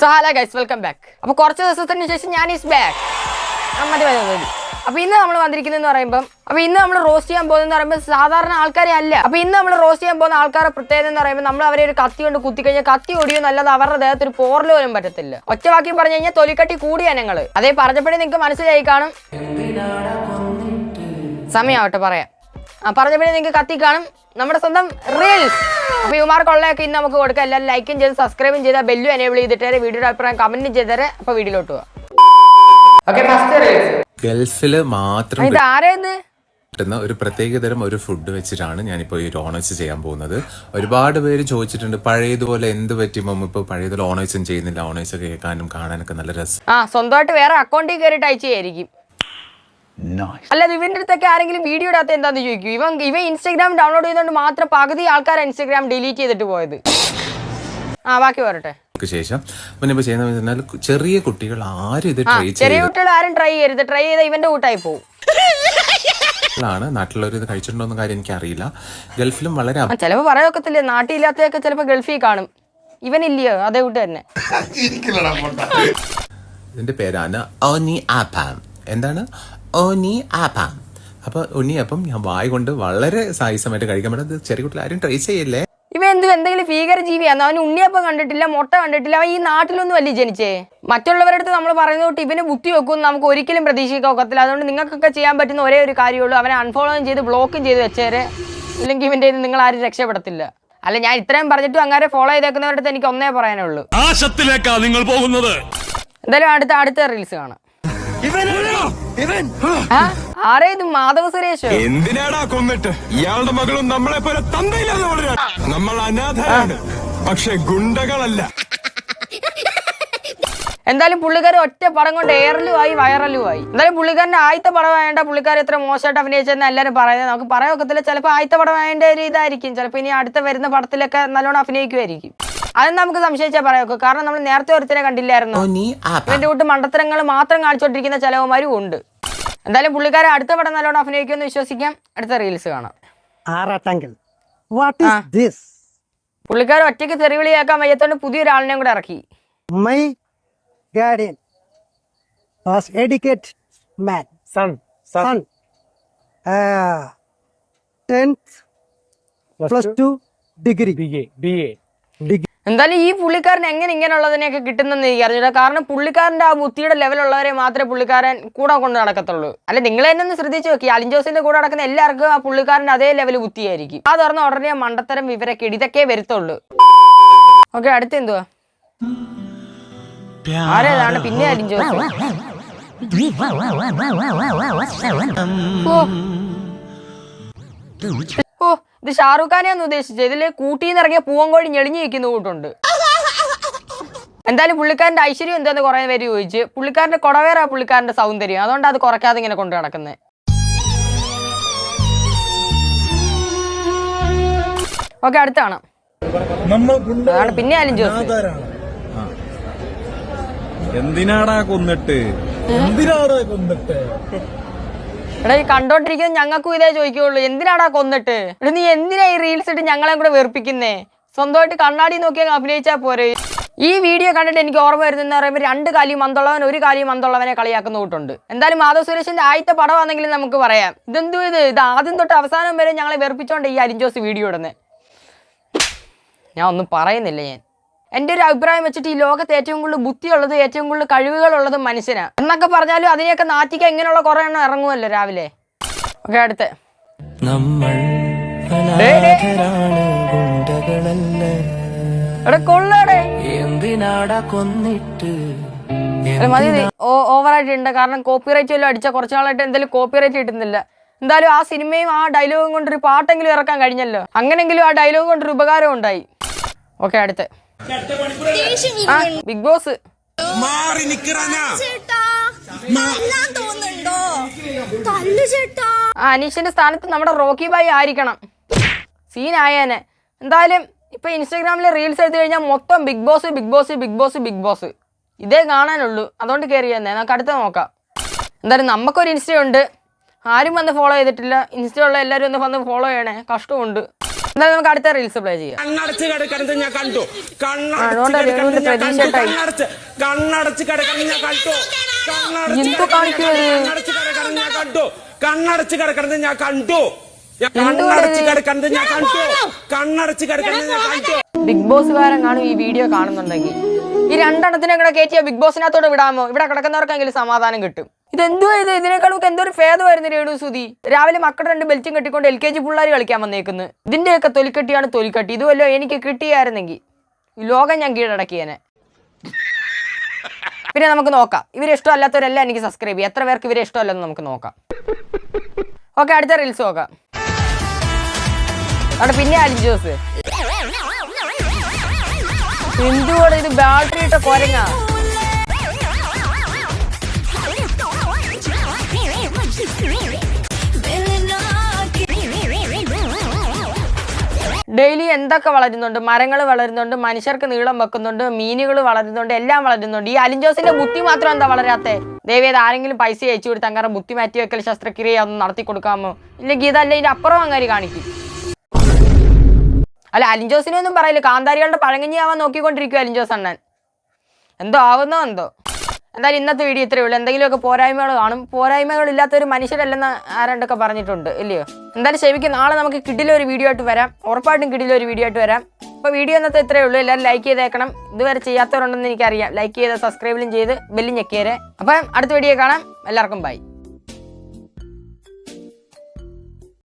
So hello guys, welcome back. അപ്പോൾ കുറച്ച് ദിവസത്തിന് ശേഷം ഞാൻ ഈസ് ബാക്ക്. മതി. അപ്പോൾ ഇന്ന് നമ്മൾ വന്നിരിക്കുന്നതെന്ന് പറയുമ്പോൾ ഇന്ന് നമ്മൾ റോസ്റ്റ് ചെയ്യാൻ പോകുന്നതെന്ന് പറയുമ്പോൾ സാധാരണ ആൾക്കാരെ അല്ല. അപ്പോൾ ഇന്ന് നമ്മൾ റോസ്റ്റ് ചെയ്യാൻ പോകുന്ന ആൾക്കാരുടെ പ്രത്യേകത എന്ന് പറയുമ്പോൾ നമ്മൾ അവരെ ഒരു കത്തി കൊണ്ട് കുത്തി കഴിഞ്ഞാൽ കത്തി ഒടിയും നല്ലത് അവരുടെ ദേഹത്ത് ഒരു പോറൽ പോലും പറ്റത്തില്ല. ഒറ്റ വാക്കി പറഞ്ഞു കഴിഞ്ഞാൽ തൊലിക്കട്ടി കൂടിയാ ഞങ്ങൾ. അതേ പറഞ്ഞപ്പോഴേ നിങ്ങൾക്ക് മനസ്സിലായി കാണും. സമയമാവട്ടെ പറയാം. പറഞ്ഞപ്പോഴേ നിങ്ങൾക്ക് കത്തി കാണും നമ്മുടെ സ്വന്തം റീൽസ്. അപ്പോൾ ഇവമാർക്കുള്ളതൊക്കെ ഇന്ന് നമുക്ക് കൊടുക്കാം. എല്ലാവരും ലൈക്കും ചെയ്ത് സബ്സ്ക്രൈബും ചെയ്താൽ ബെല്ലും എനേബിൾ ചെയ്തിട്ടേ വീഡിയോയുടെ അഭിപ്രായം കമന്റും ചെയ്തേരെ. അപ്പോൾ വീഡിയോയിലോട്ട് പോവാം. Okay, first reels. ഗൾഫില് മാത്രം ഇത് ആരായിരുന്നു കിട്ടുന്ന ഒരു പ്രത്യേകതരം ഒരു ഫുഡ് വെച്ചിട്ടാണ് ഞാനിപ്പോൾ ഈ ഓണേഴ്സ് ചെയ്യാൻ പോകുന്നത്. ഒരുപാട് പേര് ചോദിച്ചിട്ടുണ്ട് പഴയതുപോലെ എന്ത് പറ്റുമ്പോൾ ഇപ്പോൾ പഴയതുപോലെ ഓണേഴ്സും ചെയ്യുന്നില്ല, ഓണേഴ്സ് കേൾക്കാനും കാണാനൊക്കെ നല്ല രസം. സ്വന്തമായിട്ട് വേറെ അക്കൗണ്ടിൽ കയറിയിട്ട് അയച്ചു ചെയ്യായിരിക്കും. അല്ല, ഇവന്റെ അടുത്തൊക്കെ ആരെങ്കിലും വീഡിയോ ഇടാത്ത എന്താന്ന് ചോദിക്കും. ഇവൻ ഇൻസ്റ്റാഗ്രാം ഡൗൺലോഡ് ചെയ്തുകൊണ്ട് മാത്രം പകുതി ആൾക്കാർ ഇൻസ്റ്റാഗ്രാം ഡിലീറ്റ് ചെയ്തിട്ട് പോയത്. ബാക്കി പറട്ടെ. ശേഷം പിന്നെ ഇപ്പൊ ചെയ്യുന്ന ചെറിയ കുട്ടികൾ ആരും ഇത് ചെറിയ കുട്ടികൾ ആരും ട്രൈ ചെയ്യരുത്. ട്രൈ ചെയ്താൽ ഇവന്റെ കൂട്ടായി പോകും. നാട്ടിലുള്ളവർ ഇത് കഴിച്ചിട്ടുണ്ടോന്ന കാര്യം എനിക്ക് അറിയില്ല. ഗൾഫിലും വളരെ ചിലപ്പോ പറയൊക്കത്തില്ലേ, നാട്ടിലില്ലാത്തതൊക്കെ ചിലപ്പോ ഗൾഫിൽ കാണും. ഇവനില്ലയോ അതേ കൂട്ട് തന്നെ. ഇതിന്റെ പേരാണ് ഓനി ആപ്പാം. എന്താണ് ഓനി ആപ്പാം? അപ്പൊ ഉണ്ണിയപ്പം ഞാൻ വായ കൊണ്ട് വളരെ സായുസമായിട്ട് കഴിക്കാൻ പറ്റും. ചെറിയ കുട്ടികൾ ആരും ട്രൈ ചെയ്യില്ലേ. ഇവ എന്തെങ്കിലും ഭീകര ജീവിയാന്ന്. അവന് ഉണ്ണിയപ്പം കണ്ടിട്ടില്ല, മുട്ട കണ്ടിട്ടില്ല. അവൻ ഈ നാട്ടിലൊന്നും അല്ലേ ജനിച്ചേ. മറ്റുള്ളവരുടെ അടുത്ത് നമ്മൾ പറയുന്ന തൊട്ട് ഇവന് ബുദ്ധി വെക്കുമെന്ന് നമുക്ക് ഒരിക്കലും പ്രതീക്ഷിക്കാൻ ഒക്കത്തില്ല. അതുകൊണ്ട് നിങ്ങൾക്കൊക്കെ ചെയ്യാൻ പറ്റുന്ന ഒരേ ഒരു കാര്യമുള്ളൂ, അവനെ അൺഫോളോയും ചെയ്ത് ബ്ലോക്കും ചെയ്ത് വെച്ചേരെ. ഇല്ലെങ്കിൽ ഇവന്റെ നിങ്ങൾ ആരും രക്ഷപ്പെടത്തില്ല. അല്ല, ഞാൻ ഇത്രയും പറഞ്ഞിട്ടും അങ്ങനെ ഫോളോ ചെയ്തേക്കുന്നവരുടെ അടുത്ത് എനിക്ക് ഒന്നേ പറയാനുള്ളൂ, നിങ്ങൾ പോകുന്നത്. എന്തായാലും അടുത്ത റീൽസ് കാണാം. ആരേ ഇത്? മാധവ സുരേഷ്. എന്തിനാടാ കൊന്നിട്ട്? ഇയാളുടെ മകളും നമ്മളെ പോലെ തന്തയില്ലാതെ വളരാ. നമ്മൾ അനാഥരാണ്, പക്ഷെ ഗുണ്ടകളല്ല. എന്തായാലും പുള്ളിക്കാരൻ ഒറ്റ പടം കൊണ്ട് എയറിലും ആയി വൈറലും ആയി. എന്തായാലും പുള്ളിക്കാരന്റെ ആദ്യത്തെ പടം വേണ്ട, പുള്ളിക്കാരൻ എത്ര മോശമായിട്ട് അഭിനയിച്ചെന്ന് എല്ലാവരും പറയുന്നത് നമുക്ക് പറയാൻ ഒക്കത്തില്ല. ചിലപ്പോൾ ആദ്യത്തെ പടം വേണ്ട ഒരു ഇതായിരിക്കും, ചിലപ്പോൾ ഇനി അടുത്ത വരുന്ന പടത്തിലൊക്കെ നല്ലോണം അഭിനയിക്കുമായിരിക്കും. അത് നമുക്ക് സംശയിച്ചാൽ പറയാം. കാരണം നമ്മൾ നേരത്തെ ഒരുത്തനെ കണ്ടില്ലായിരുന്നു. ഇവന്റെ കൂട്ട് മണ്ടത്തരങ്ങൾ മാത്രം കാണിച്ചോണ്ടിരിക്കുന്ന ചിലവന്മാരും ഉണ്ട്. എന്തായാലും പുള്ളിക്കാരൻ അടുത്ത പടം നല്ലോണം അഭിനയിക്കുമെന്ന് വിശ്വസിക്കാം. അടുത്ത റീൽസ് കാണാം. പുള്ളിക്കാരൻ ഒറ്റയ്ക്ക് തെറിവിളിയാക്കാൻ വയ്യത്തോണ്ട് പുതിയൊരാളിനെയും കൂടെ ഇറക്കി. My guardian was educated man. Son. 10th +2 degree. BA. എന്തായാലും ഈ പുള്ളിക്കാരൻ എങ്ങനെ ഇങ്ങനെയുള്ളതിനെയൊക്കെ കിട്ടുന്നെന്ന് എനിക്ക് അറിഞ്ഞില്ല. കാരണം പുള്ളിക്കാരൻ്റെ ആ ബുദ്ധിയുടെ ലെവലുള്ളവരെ മാത്രമേ പുള്ളിക്കാരൻ കൂടെ കൊണ്ട് നടക്കത്തുള്ളൂ. അല്ല, നിങ്ങൾ തന്നെ ഒന്ന് ശ്രദ്ധിച്ച് നോക്കി, അലിൻ ജോസിന്റെ കൂടെ നടക്കുന്ന എല്ലാവർക്കും ആ പുള്ളിക്കാരൻ്റെ അതേ ലെവൽ ബുദ്ധിയായിരിക്കും. അത് പറഞ്ഞ ഉടനെ മണ്ടത്തരം വിവരക്കേട് ഇതൊക്കെ വരുത്തുള്ളൂ. ഓക്കെ, അടുത്ത എന്തുവാ? ആരേതാണ് പിന്നെ അലിൻ ജോസ്? ഇത് ഷാറൂഖ് ഖാനെയാന്ന് ഉദ്ദേശിച്ചത്. ഇതില് കൂട്ടിന്ന് ഇറങ്ങിയ പൂവങ്കോഴി ഞെളിഞ്ഞു നിൽക്കുന്ന കൂട്ടുണ്ട്. എന്തായാലും പുള്ളിക്കാരന്റെ ഐശ്വര്യം എന്താന്ന് കുറെ പേര് ചോദിച്ചു. പുള്ളിക്കാരന്റെ കൊടവേറാ പുള്ളിക്കാരന്റെ സൗന്ദര്യം, അതുകൊണ്ട് അത് കുറയ്ക്കാതെ ഇങ്ങനെ കൊണ്ടു നടക്കുന്നത്. ഓക്കെ, അടുത്താണ്. അതാണ് പിന്നെ അലിൻ ജോസ്. എന്തിനാടാ കൊന്നിട്ട്? എടാ, ഈ കണ്ടോണ്ടിരിക്കുന്നത് ഞങ്ങൾക്കും ഇതേ ചോദിക്കുള്ളൂ, എന്തിനാടാ കൊന്നിട്ട്? എടാ, നീ എന്തിനാ ഈ റീൽസ് ഇട്ട് ഞങ്ങളെ കൂടെ വെറുപ്പിക്കുന്നേ? സ്വന്തമായിട്ട് കണ്ണാടി നോക്കിയാൽ അഭിനയിച്ചാൽ പോരെ. ഈ വീഡിയോ കണ്ടിട്ട് എനിക്ക് ഓർമ്മ വരുന്നതെന്ന് പറയുമ്പോൾ 2 കാലിയും മന്തുള്ളവൻ 1 കാലിയും മന്തുള്ളവനെ കളിയാക്കുന്ന കൂട്ടുണ്ട്. എന്തായാലും മാധവ് സുരേഷിന്റെ ആദ്യത്തെ പടമാണെങ്കിലും നമുക്ക് പറയാം. ഇത് ആദ്യം തൊട്ട് അവസാനം വരെ ഞങ്ങളെ വെറുപ്പിച്ചോണ്ട് ഈ അലിൻ ജോസ് വീഡിയോ ഇടുന്നത്. ഞാൻ ഒന്നും പറയുന്നില്ല. എൻ്റെ ഒരു അഭിപ്രായം വെച്ചിട്ട് ഈ ലോകത്ത് ഏറ്റവും കൂടുതൽ ബുദ്ധിയുള്ളത്, ഏറ്റവും കൂടുതൽ കഴിവുകളുള്ളത് മനുഷ്യനാണ് എന്നൊക്കെ പറഞ്ഞാലും അതിനെയൊക്കെ നാറ്റിക്കാൻ ഇങ്ങനെയുള്ള കുറെ എണ്ണം ഇറങ്ങുമല്ലോ രാവിലെ. ഓക്കെ, അടുത്ത. ഓവറായിട്ടുണ്ട്. കാരണം കോപ്പിറൈറ്റ് വല്ലതും അടിച്ച കുറച്ചു നാളായിട്ട് എന്തായാലും കോപ്പിറൈറ്റ് കിട്ടുന്നില്ല. എന്തായാലും ആ സിനിമയും ആ ഡയലോഗും കൊണ്ടൊരു പാട്ടെങ്കിലും ഇറക്കാൻ കഴിഞ്ഞല്ലോ. അങ്ങനെങ്കിലും ആ ഡയലോഗ് കൊണ്ടൊരു ഉപകാരം ഉണ്ടായി. ഓക്കെ, അടുത്ത്. Bigg Boss. അനീഷിന്റെ സ്ഥാനത്ത് നമ്മുടെ റോക്കി ബായി ആയിരിക്കണം, സീനായേനെ. എന്തായാലും ഇപ്പൊ ഇൻസ്റ്റാഗ്രാമിൽ റീൽസ് എടുത്തു കഴിഞ്ഞാൽ മൊത്തം Bigg Boss Bigg Boss Bigg Boss Bigg Boss ഇതേ കാണാനുള്ളൂ. അതുകൊണ്ട് കയറി തന്നെ നമുക്ക് അടുത്ത നോക്കാം. എന്തായാലും നമുക്കൊരു ഇൻസ്റ്റ ഉണ്ട്, ആരും വന്ന് ഫോളോ ചെയ്തിട്ടില്ല. ഇൻസ്റ്റ ഉള്ള എല്ലാവരും ഒന്ന് വന്ന് ഫോളോ ചെയ്യണേ, കഷ്ടമുണ്ട്. എന്തായാലും നമുക്ക് അടുത്ത റീൽസ് പ്ലേ ചെയ്യാം. കണ്ണടച്ച് കിടക്കുന്നത് ഞാൻ കണ്ടു. അതുകൊണ്ട് രേണുവിന്റെ പ്രതീക്ഷയായി കണ്ണടച്ച് കിടക്കുന്നത് ഞാൻ കണ്ടു. എന്തോ കാണിക്കുന്നത് കണ്ണടച്ച് കിടക്കുന്നത് ഞാൻ കണ്ടു. കണ്ണടച്ച് കിടക്കുന്നത് ഞാൻ കണ്ടു. കണ്ണടച്ച് കിടക്കുന്നത് ഞാൻ കണ്ടു. കണ്ണടച്ച് കിടക്കുന്നത് ഞാൻ കണ്ടു. ബിഗ് ബോസുകാരൻ കാണും ഈ വീഡിയോ കാണുന്നുണ്ടെങ്കിൽ ഈ രണ്ടെണ്ണത്തിനെ കൂടെ കയറ്റിയ ബിഗ് ബോസിനകത്തോടെ വിടാമോ? ഇവിടെ കിടക്കുന്നവർക്കെങ്കിലും സമാധാനം കിട്ടും. ഇതെന്തോ ഇതിനേക്കാളും എന്തോ ഒരു ഭേദമായിരുന്നു രേണു സുധി. രാവിലെ മക്കളുടെ 2 ബെൽറ്റും കെട്ടിക്കൊണ്ട് LKG പിള്ളേർ കളിക്കാൻ വന്നേക്കുന്നു. ഇതിന്റെയൊക്കെ തൊലിക്കെട്ടിയാണ് തൊലിക്കെട്ടി. ഇതുമല്ലോ എനിക്ക് കിട്ടിയായിരുന്നെങ്കിൽ ഈ ലോകം ഞാൻ കീഴടക്കിയേനെ. പിന്നെ നമുക്ക് നോക്കാം. ഇവരെ ഇഷ്ടമല്ലാത്തവരെല്ലാം എനിക്ക് സബ്സ്ക്രൈബ് ചെയ്യാം. എത്ര പേർക്ക് ഇവരെ ഇഷ്ടമല്ലെന്ന് നമുക്ക് നോക്കാം. ഓക്കെ, അടുത്ത റീൽസ് നോക്കാം. അവിടെ പിന്നെ അലിഞ്ചോസ് എന്തുകൂടെ ഇത് ബാറ്ററി ഇട്ട കൊരങ്ങ. ഡെയിലി എന്തൊക്കെ വളരുന്നുണ്ട്, മരങ്ങൾ വളരുന്നുണ്ട്, മനുഷ്യർക്ക് നീളം വെക്കുന്നുണ്ട്, മീനുകൾ വളരുന്നുണ്ട്, എല്ലാം വളരുന്നുണ്ട്. ഈ അലിഞ്ചോസിന്റെ ബുദ്ധി മാത്രം എന്താ വളരാത്തെ? ദയവേത് ആരെങ്കിലും പൈസ അയച്ചു കൊടുത്ത് അങ്ങനെ ബുദ്ധി മാറ്റി വെക്കൽ ശസ്ത്രക്രിയ ഒന്ന് നടത്തി കൊടുക്കാമോ? ഇല്ലെങ്കിൽ ഇതല്ല ഇതിന്റെ അപ്പുറം അങ്ങനെ കാണിക്കും. അല്ല, അലിഞ്ചോസിനെ ഒന്നും പറയില്ല. കാന്താരികളുടെ പഴങ്ങഞ്ഞിയാവാൻ നോക്കിക്കൊണ്ടിരിക്കും അലിഞ്ചോസ് അണ്ണൻ. എന്തോ ആവുന്നോ എന്തോ. എന്തായാലും ഇന്നത്തെ വീഡിയോ ഇത്രയേ ഉള്ളൂ. എന്തെങ്കിലുമൊക്കെ പോരായ്മകൾ കാണും. പോരായ്മകളില്ലാത്തൊരു മനുഷ്യരല്ലെന്ന് ആരണ്ടൊക്കെ പറഞ്ഞിട്ടുണ്ട്, ഇല്ലയോ? എന്തായാലും ക്ഷമിക്കും. നാളെ നമുക്ക് കിടിലൊരു വീഡിയോ ആയിട്ട് വരാം. ഉറപ്പായിട്ടും കിടിലൊരു വീഡിയോ ആയിട്ട് വരാം. അപ്പോൾ വീഡിയോ ഇന്നത്തെ ഇത്രയേ ഉള്ളൂ. എല്ലാവരും ലൈക്ക് ചെയ്തേക്കണം. ഇതുവരെ ചെയ്യാത്തവരുണ്ടെന്ന് എനിക്കറിയാം. ലൈക്ക് ചെയ്ത് സബ്സ്ക്രൈബിലും ചെയ്ത് ബെല്ലും ഞെക്കിയേരെ. അപ്പം അടുത്ത വീഡിയോ കാണാം. എല്ലാവർക്കും ബൈ.